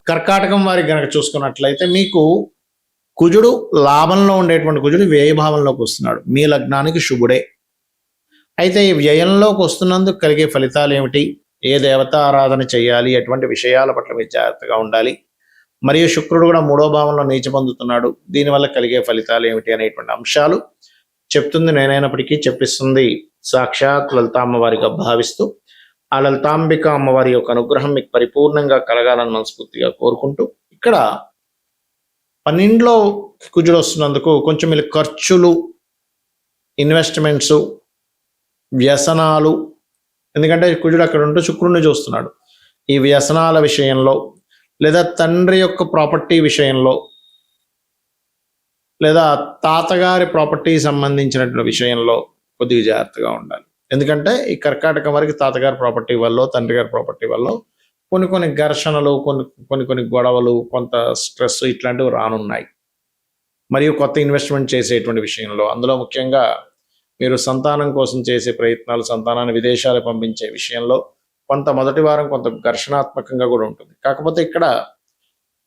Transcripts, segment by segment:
కర్కాటకం వారికి గనక చూసుకున్నట్లయితే మీకు కుజుడు లాభంలో ఉండేటువంటి కుజుడు వ్యయభావంలోకి వస్తున్నాడు. మీ లగ్నానికి శుభుడే. అయితే ఈ వ్యయంలోకి వస్తున్నందుకు కలిగే ఫలితాలు ఏమిటి, ఏ దేవతా ఆరాధన చేయాలి, ఎటువంటి విషయాల పట్ల మీరు జాగ్రత్తగా ఉండాలి, మరియు శుక్రుడు కూడా 3వ భావంలో నీచ పొందుతున్నాడు, దీనివల్ల కలిగే ఫలితాలు ఏమిటి అనేటువంటి అంశాలు చెప్తుంది నేనైనప్పటికీ చెప్పిస్తుంది సాక్షాత్ లలిత అమ్మవారిగా భావిస్తూ ఆ లలితాంబిక అమ్మవారి యొక్క అనుగ్రహం మీకు పరిపూర్ణంగా కలగాలని మనస్ఫూర్తిగా కోరుకుంటూ, ఇక్కడ 12లో కుజుడు వస్తున్నందుకు కొంచెం మీరు ఖర్చులు, ఇన్వెస్ట్మెంట్స్, వ్యసనాలు, ఎందుకంటే కుజుడు అక్కడ ఉంటూ శుక్రుడిని చూస్తున్నాడు, ఈ వ్యసనాల విషయంలో లేదా తండ్రి యొక్క ప్రాపర్టీ విషయంలో లేదా తాతగారి ప్రాపర్టీ సంబంధించినటువంటి విషయంలో కొద్దిగా జాగ్రత్తగా ఉండాలి. ఎందుకంటే ఈ కర్కాటకం వరకు తాతగారి ప్రాపర్టీ వల్ల, తండ్రి గారి ప్రాపర్టీ వల్ల కొన్ని ఘర్షణలు, కొన్ని గొడవలు, కొంత స్ట్రెస్ ఇట్లాంటివి రానున్నాయి. మరియు కొత్త ఇన్వెస్ట్మెంట్ చేసేటువంటి విషయంలో, అందులో ముఖ్యంగా మీరు సంతానం కోసం చేసే ప్రయత్నాలు, సంతానాన్ని విదేశాలు పంపించే విషయంలో కొంత మొదటి వారం కొంత ఘర్షణాత్మకంగా కూడా ఉంటుంది. కాకపోతే ఇక్కడ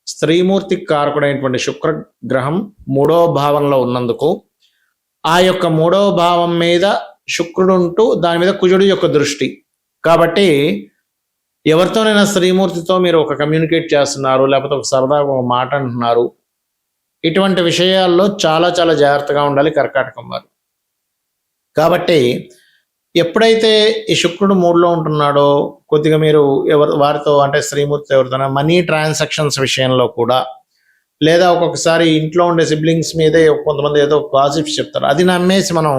స్త్రీమూర్తి కారకుడైనటువంటి శుక్రగ్రహం 3వ భావంలో ఉన్నందుకు ఆ యొక్క 3వ భావం మీద శుక్రుడు ఉంటూ దాని మీద కుజుడు యొక్క దృష్టి, కాబట్టి ఎవరితోనైనా స్త్రీమూర్తితో మీరు ఒక కమ్యూనికేట్ చేస్తున్నారు, లేకపోతే ఒక సరదాగా ఒక మాట అంటున్నారు, ఇటువంటి విషయాల్లో చాలా చాలా జాగ్రత్తగా ఉండాలి కర్కాటకం వారు. కాబట్టి ఎప్పుడైతే ఈ శుక్రుడు 3లో ఉంటున్నాడో కొద్దిగా మీరు వారితో అంటే స్త్రీమూర్తి ఎవరితోనైనా మనీ ట్రాన్సాక్షన్స్ విషయంలో కూడా, లేదా ఒక్కొక్కసారి ఇంట్లో ఉండే సిబ్లింగ్స్ మీదే కొంతమంది ఏదో పాజిటివ్స్ చెప్తారు, అది నమ్మేసి మనం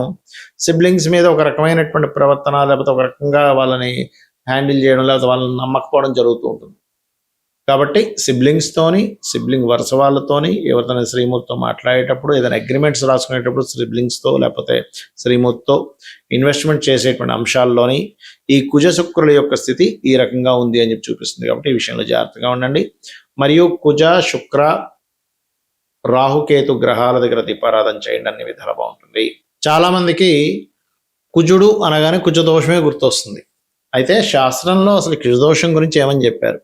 సిబ్లింగ్స్ మీద ఒక రకమైనటువంటి ప్రవర్తన, లేకపోతే ఒక రకంగా వాళ్ళని హ్యాండిల్ చేయడం, లేకపోతే వాళ్ళని నమ్మకపోవడం జరుగుతూ ఉంటుంది. కాబట్టి సిబ్లింగ్ వరుస వాళ్ళతోని ఎవరితోనే శ్రీమూర్తితో మాట్లాడేటప్పుడు, ఏదైనా అగ్రిమెంట్స్ రాసుకునేటప్పుడు సిబ్లింగ్స్తో లేకపోతే శ్రీమూర్తితో ఇన్వెస్ట్మెంట్ చేసేటువంటి అంశాల్లోని ఈ కుజ శుక్రుల యొక్క స్థితి ఈ రకంగా ఉంది అని చెప్పి చూపిస్తుంది. కాబట్టి ఈ విషయంలో జాగ్రత్తగా ఉండండి. మరియు కుజ, శుక్ర, రాహుకేతు గ్రహాల దగ్గర దీపారాధన చేయండి, అన్ని విధాలు బాగుంటుంది. చాలా మందికి కుజుడు అనగానే కుజ దోషమే గుర్తొస్తుంది. అయితే శాస్త్రంలో అసలు కుజదోషం గురించి ఏమని చెప్పారు,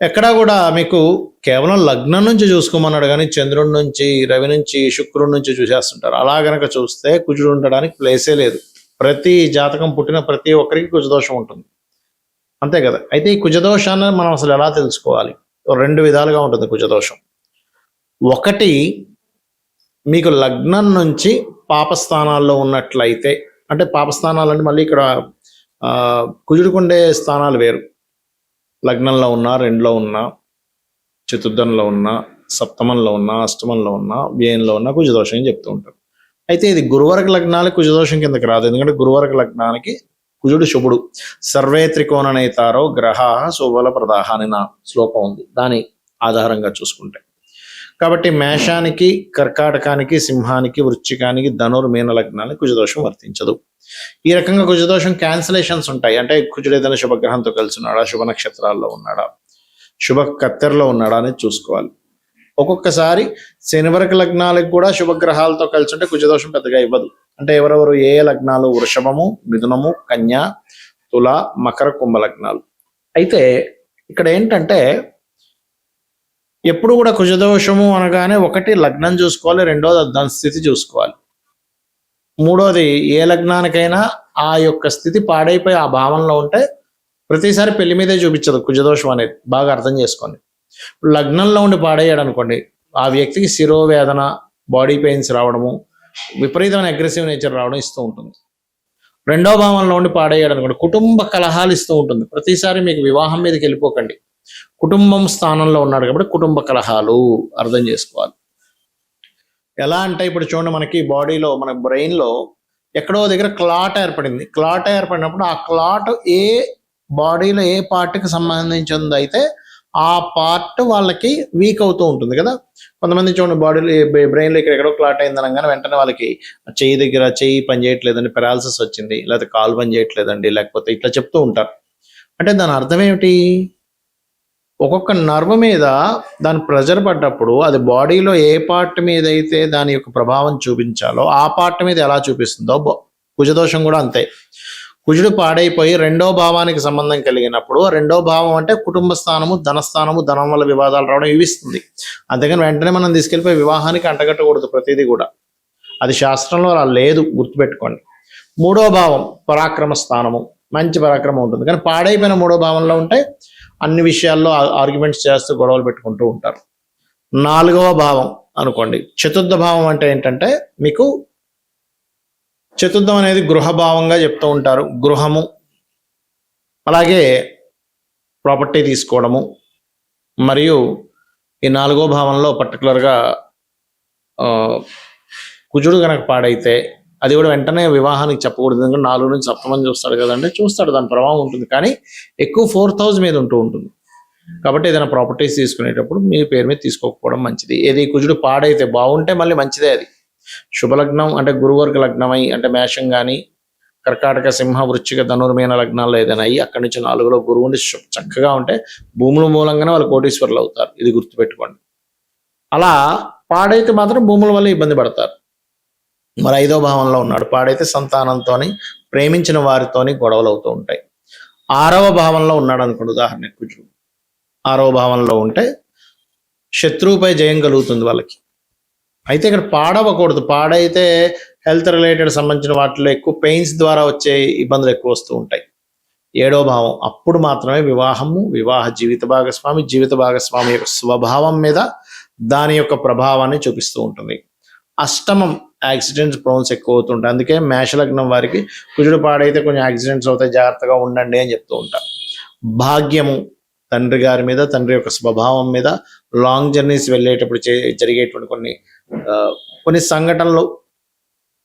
ఎక్కడా కూడా మీకు కేవలం లగ్నం నుంచి చూసుకోమన్నాడు, కానీ చంద్రుడి నుంచి, రవి నుంచి, శుక్రుడి నుంచి చూసేస్తుంటారు. అలా గనక చూస్తే కుజుడు ఉండడానికి ప్లేసే లేదు. ప్రతి జాతకం పుట్టిన ప్రతి ఒక్కరికి కుజదోషం ఉంటుంది, అంతే కదా. అయితే ఈ కుజదోషాన్ని మనం అసలు ఎలా తెలుసుకోవాలి, 2 విధాలుగా ఉంటుంది కుజదోషం. ఒకటి, మీకు లగ్నం నుంచి పాపస్థానాల్లో ఉన్నట్లయితే, అంటే పాపస్థానాలు అంటే మళ్ళీ ఇక్కడ కుజుడుకుండే స్థానాలు వేరు, లగ్నంలో ఉన్నా, 2లో ఉన్నా, చతుర్థంలో ఉన్నా, సప్తమంలో ఉన్నా, అష్టమంలో ఉన్నా, వ్యయంలో ఉన్నా కుజదోషం అని చెప్తూ ఉంటారు. అయితే ఇది గురువర్గ లగ్నాలకు కుజదోషం కిందకి రాదు, ఎందుకంటే గురువర్గ లగ్నానికి కుజుడు శుభుడు. సర్వే త్రికోణనైతారో గ్రహ శుభల ప్రదాహ అని నా శ్లోకం ఉంది, దాని ఆధారంగా చూసుకుంటే. కాబట్టి మేషానికి, కర్కాటకానికి, సింహానికి, వృశ్చికానికి, మీన లగ్నానికి కుజదోషం వర్తించదు. ఈ రకంగా కుజదోషం క్యాన్సిలేషన్స్ ఉంటాయి. అంటే కుజుడు ఏదైనా శుభగ్రహంతో కలిసి ఉన్నాడా, శుభ నక్షత్రాల్లో ఉన్నాడా, శుభ కత్తెరలో ఉన్నాడా అనేది చూసుకోవాలి. ఒక్కొక్కసారి శనివర్గ లగ్నాలకు కూడా శుభగ్రహాలతో కలిసి ఉంటే కుజదోషం పెద్దగా ఇవ్వదు. అంటే ఎవరెవరు ఏ లగ్నాలు, వృషభము, మిథునము, కన్య, తుల, మకర, కుంభ లగ్నాలు. అయితే ఇక్కడ ఏంటంటే ఎప్పుడు కూడా కుజదోషము అనగానే ఒకటి లగ్నం చూసుకోవాలి, రెండోది దాని స్థితి చూసుకోవాలి, మూడోది ఏ లగ్నానికైనా ఆ యొక్క స్థితి పాడైపోయి ఆ భావంలో ఉంటే ప్రతిసారి పెళ్లి మీదే చూపించదు కుజదోషం అనేది, బాగా అర్థం చేసుకోండి. లగ్నంలో ఉండి పాడయ్యాడు అనుకోండి, ఆ వ్యక్తికి శిరోవేదన, బాడీ పెయిన్స్ రావడము, విపరీతమైన అగ్రెసివ్ నేచర్ రావడం ఇస్తూ ఉంటుంది. 2వ భావంలో ఉండి పాడయ్యాడు అనుకోండి, కుటుంబ కలహాలు ఇస్తూ ఉంటుంది. ప్రతిసారి మీకు వివాహం మీదకి వెళ్ళిపోకండి, కుటుంబం స్థానంలో ఉన్నాడు కాబట్టి కుటుంబ కలహాలు అర్థం చేసుకోవాలి. ఎలా అంటే ఇప్పుడు చూడండి, మనకి బాడీలో, మన బ్రెయిన్లో ఎక్కడో దగ్గర క్లాట్ ఏర్పడింది. క్లాట్ ఏర్పడినప్పుడు ఆ క్లాట్ ఏ బాడీలో ఏ పార్ట్కి సంబంధించింది అయితే ఆ పార్ట్ వాళ్ళకి వీక్ అవుతూ ఉంటుంది కదా. కొంతమంది చూడండి బాడీలో, బ్రెయిన్లో ఎక్కడో క్లాట్ అయింది అనగానే వెంటనే వాళ్ళకి చెయ్యి పని చేయట్లేదండి, పెరాలసిస్ వచ్చింది, లేకపోతే కాలు పని చేయట్లేదండి, లేకపోతే ఇట్లా చెప్తూ ఉంటారు. అంటే దాని అర్థం ఏమిటి, ఒక్కొక్క నర్వ్ మీద దాని ప్రెజర్ పడ్డప్పుడు అది బాడీలో ఏ పార్ట్ మీద అయితే దాని యొక్క ప్రభావం చూపించాలో ఆ పార్ట్ మీద ఎలా చూపిస్తుందో కుజదోషం కూడా అంతే. కుజుడు పాడైపోయి రెండో భావానికి సంబంధం కలిగినప్పుడు రెండో భావం అంటే కుటుంబ స్థానము, ధనస్థానము, ధనం వల్ల వివాదాలు రావడం ఇవి ఇస్తుంది. అంతేగాని వెంటనే మనం తీసుకెళ్ళిపోయి వివాహానికి అంటగట్టకూడదు ప్రతిదీ కూడా. అది శాస్త్రంలో అలా లేదు, గుర్తుపెట్టుకోండి. మూడో భావం పరాక్రమ స్థానము, మంచి పరాక్రమం ఉంటుంది. కానీ పాడైపోయిన మూడో భావంలో ఉంటే అన్ని విషయాల్లో ఆర్గ్యుమెంట్స్ చేస్తూ గొడవలు పెట్టుకుంటూ ఉంటారు. నాలుగవ భావం అనుకోండి, చతుర్థ భావం అంటే ఏంటంటే మీకు చతుర్థం అనేది గృహభావంగా చెప్తూ ఉంటారు. గృహము, అలాగే ప్రాపర్టీ తీసుకోవడము, మరియు ఈ నాలుగో భావంలో పర్టికులర్గా కుజుడు కనుక పాడైతే అది కూడా వెంటనే వివాహానికి చెప్పకూడదు. ఎందుకంటే 4 నుంచి సప్తమం చూస్తాడు కదంటే, చూస్తాడు, దాని ప్రభావం ఉంటుంది. కానీ ఎక్కువ 4,000 మీద ఉంటూ ఉంటుంది. కాబట్టి ఏదైనా ప్రాపర్టీస్ తీసుకునేటప్పుడు మీ పేరు మీద తీసుకోకపోవడం మంచిది. ఏది కుజుడు పాడైతే బాగుంటే మళ్ళీ మంచిదే. అది శుభలగ్నం అంటే గురువర్గ లగ్నమై అంటే మేషం కానీ కర్కాటక, సింహ, వృశ్చిక, ధనుర్మీన లగ్నాల్లో ఏదైనా అయ్యి అక్కడి నుంచి 4లో గురువు ఉండి చక్కగా ఉంటే భూముల మూలంగానే వాళ్ళు కోటీశ్వరులు అవుతారు. ఇది గుర్తుపెట్టుకోండి. అలా పాడైతే మాత్రం భూముల వల్ల ఇబ్బంది పడతారు. మరి 5వ భావంలో ఉన్నాడు, పాడైతే సంతానంతోని, ప్రేమించిన వారితోని గొడవలు అవుతూ ఉంటాయి. 6వ భావంలో ఉన్నాడు అనుకోండి, ఉదాహరణకు కుజుడు 6వ భావంలో ఉంటే శత్రువుపై జయం కలుగుతుంది వాళ్ళకి. అయితే ఇక్కడ పాడవకూడదు. పాడైతే హెల్త్ రిలేటెడ్ సంబంధించిన వాటిలో ఎక్కువ పెయిన్స్ ద్వారా వచ్చే ఇబ్బందులు ఎక్కువ వస్తూ ఉంటాయి. 7వ భావం అప్పుడు మాత్రమే వివాహము, వివాహ జీవిత భాగస్వామి యొక్క స్వభావం మీద దాని యొక్క ప్రభావాన్ని చూపిస్తూ ఉంటుంది. అష్టమం యాక్సిడెంట్స్ ప్రోన్స్ ఎక్కువ అవుతుంటాయి. అందుకే మేషలగ్నం వారికి కుజుడు పాడైతే కొంచెం యాక్సిడెంట్స్ అవుతాయి, జాగ్రత్తగా ఉండండి అని చెప్తూ ఉంటారు. భాగ్యము తండ్రి గారి మీద, తండ్రి యొక్క స్వభావం మీద, లాంగ్ జర్నీస్ వెళ్ళేటప్పుడు జరిగేటువంటి కొన్ని సంఘటనలు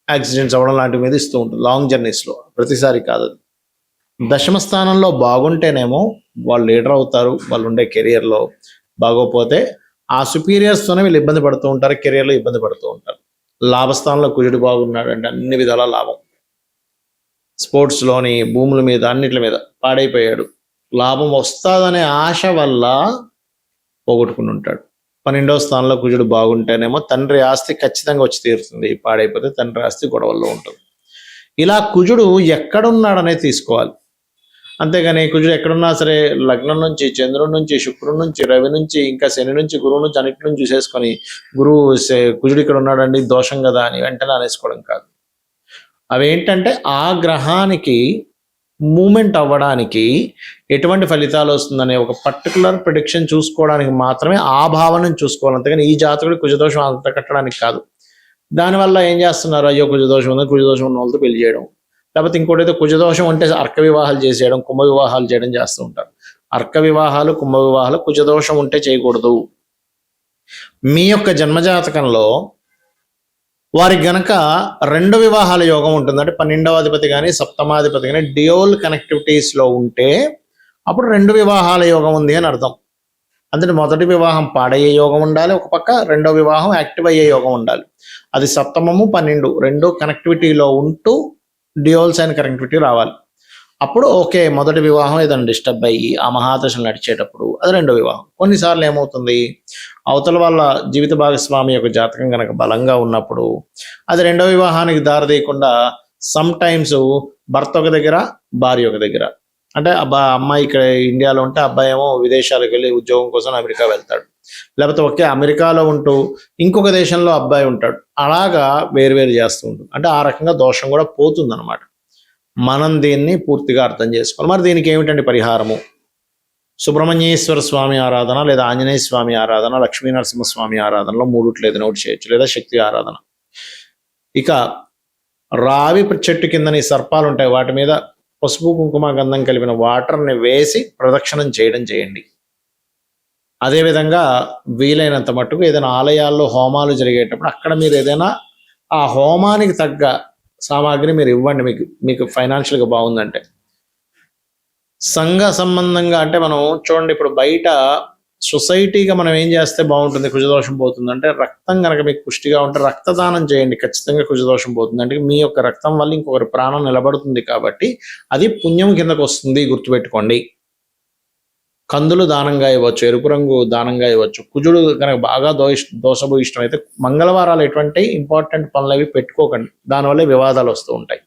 యాక్సిడెంట్స్ అవ్వడం లాంటివి మీద ఇస్తూ ఉంటుంది లాంగ్ జర్నీస్లో, ప్రతిసారి కాదు. దశమ స్థానంలో బాగుంటేనేమో వాళ్ళు లీడర్ అవుతారు, వాళ్ళు ఉండే కెరియర్లో. బాగోపోతే ఆ సుపీరియర్స్తోనే వీళ్ళు ఇబ్బంది పడుతూ ఉంటారు, కెరియర్లో ఇబ్బంది పడుతూ ఉంటారు. లాభస్థానంలో కుజుడు బాగున్నాడు అంటే అన్ని విధాల లాభం. స్పోర్ట్స్లోని, భూముల మీద, అన్నిటి మీద పాడైపోయాడు, లాభం వస్తుందనే ఆశ వల్ల పోగొట్టుకుని ఉంటాడు. 12వ స్థానంలో కుజుడు బాగుంటేనేమో తండ్రి ఆస్తి ఖచ్చితంగా వచ్చి తీరుతుంది, పాడైపోతే తండ్రి ఆస్తి గొడవల్లో ఉంటుంది. ఇలా కుజుడు ఎక్కడున్నాడనేది తీసుకోవాలి. అంతేగాని కుజుడు ఎక్కడున్నా సరే లగ్నం నుంచి, చంద్రుడి నుంచి, శుక్రుడి నుంచి, రవి నుంచి, ఇంకా శని నుంచి, గురువు నుంచి అన్నిటి నుంచి చూసేసుకొని కుజుడు ఇక్కడ ఉన్నాడండి దోషం కదా అని వెంటనే అనేసుకోవడం కాదు. అవేంటంటే ఆ గ్రహానికి మూమెంట్ అవ్వడానికి ఎటువంటి ఫలితాలు వస్తుందనే ఒక పర్టికులర్ ప్రిడిక్షన్ చూసుకోవడానికి మాత్రమే ఆ భావనను చూసుకోవాలి. అంతేగాని ఈ జాతకుడి కుజదోషం అంత కట్టడానికి కాదు. దానివల్ల ఏం చేస్తున్నారు, అయ్యో కుజదోషం ఉంది, కుజదోషం ఉన్న వాళ్ళతో పెళ్లి చేయడం, లేకపోతే ఇంకోటి అయితే కుజదోషం ఉంటే అర్క వివాహాలు చేసేయడం, కుంభ వివాహాలు చేయడం చేస్తూ ఉంటారు. అర్క వివాహాలు, కుంభ వివాహాలు కుజదోషం ఉంటే చేయకూడదు. మీ యొక్క జన్మజాతకంలో వారికి గనక 2 వివాహాల యోగం ఉంటుంది, అంటే 12వ అధిపతి కానీ 7వ కానీ డ్యూయల్ కనెక్టివిటీస్లో ఉంటే అప్పుడు 2 వివాహాల యోగం ఉంది అని అర్థం. అంటే మొదటి వివాహం పాడయ్యే యోగం ఉండాలి ఒక పక్క, 2వ వివాహం యాక్టివ్ అయ్యే యోగం ఉండాలి. అది 7ము 12 రెండు కనెక్టివిటీలో ఉంటూ డ్యూయల్స్ అయిన కనెక్టివిటీ రావాలి. అప్పుడు ఓకే, మొదటి వివాహం ఏదైనా డిస్టర్బ్ అయ్యి ఆ మహాదశలు నడిచేటప్పుడు అది 2వ వివాహం. కొన్నిసార్లు ఏమవుతుంది, అవతల వాళ్ళ జీవిత భాగస్వామి యొక్క జాతకం కనుక బలంగా ఉన్నప్పుడు అది 2వ వివాహానికి దారితీయకుండా సమ్ టైమ్స్ భర్త ఒక దగ్గర, భార్య ఒక దగ్గర. అంటే అమ్మాయి ఇక్కడ ఇండియాలో ఉంటే అబ్బాయి ఏమో విదేశాలకు వెళ్ళి ఉద్యోగం కోసం అమెరికా వెళ్తాడు, లేకపోతే ఒకే అమెరికాలో ఉంటూ ఇంకొక దేశంలో అబ్బాయి ఉంటాడు. అలాగా వేరువేరు చేస్తూ ఉంటుంది. అంటే ఆ రకంగా దోషం కూడా పోతుంది అనమాట. మనం దీన్ని పూర్తిగా అర్థం చేసుకోవాలి. మరి దీనికి ఏమిటండి పరిహారము? సుబ్రహ్మణ్యేశ్వర స్వామి ఆరాధన, లేదా ఆంజనేయ స్వామి ఆరాధన, లక్ష్మీ నరసింహస్వామి ఆరాధనలో 3 ఏదైనా ఒకటి చేయొచ్చు, లేదా శక్తి ఆరాధన. ఇక రావి చెట్టు కిందని సర్పాలు ఉంటాయి, వాటి మీద పసుపు కుంకుమ గంధం కలిపిన వాటర్ని వేసి ప్రదక్షిణం చేయండి. అదేవిధంగా వీలైనంత మట్టుకు ఏదైనా ఆలయాల్లో హోమాలు జరిగేటప్పుడు అక్కడ మీరు ఏదైనా ఆ హోమానికి తగ్గ సామాగ్రి మీరు ఇవ్వండి, మీకు ఫైనాన్షియల్గా బాగుందంటే. సంఘ సంబంధంగా అంటే మనం చూడండి, ఇప్పుడు బయట సొసైటీగా మనం ఏం చేస్తే బాగుంటుంది, కుజదోషం పోతుందంటే రక్తం కనుక మీకు పుష్టిగా ఉంటే రక్తదానం చేయండి, ఖచ్చితంగా కుజదోషం పోతుంది. అంటే మీ యొక్క రక్తం వల్ల ఇంకొకరి ప్రాణం నిలబడుతుంది కాబట్టి అది పుణ్యం కిందకు వస్తుంది, గుర్తుపెట్టుకోండి. కందులు దానంగా ఇవ్వచ్చు, ఎరుపు రంగు దానంగా ఇవ్వచ్చు. కుజుడు కనుక బాగా దోషభూయిష్టం అయితే మంగళవారాలు ఎటువంటి ఇంపార్టెంట్ పనులు అవి పెట్టుకోకండి, దానివల్ల వివాదాలు వస్తూ ఉంటాయి.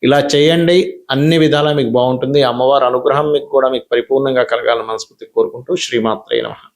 ఇలా చేయండి, అన్ని విధాలా మీకు బాగుంటుంది. అమ్మవారి అనుగ్రహం మీకు కూడా మీకు పరిపూర్ణంగా కలగాలని మనస్ఫూర్తి కోరుకుంటూ శ్రీమాత్రే నమః.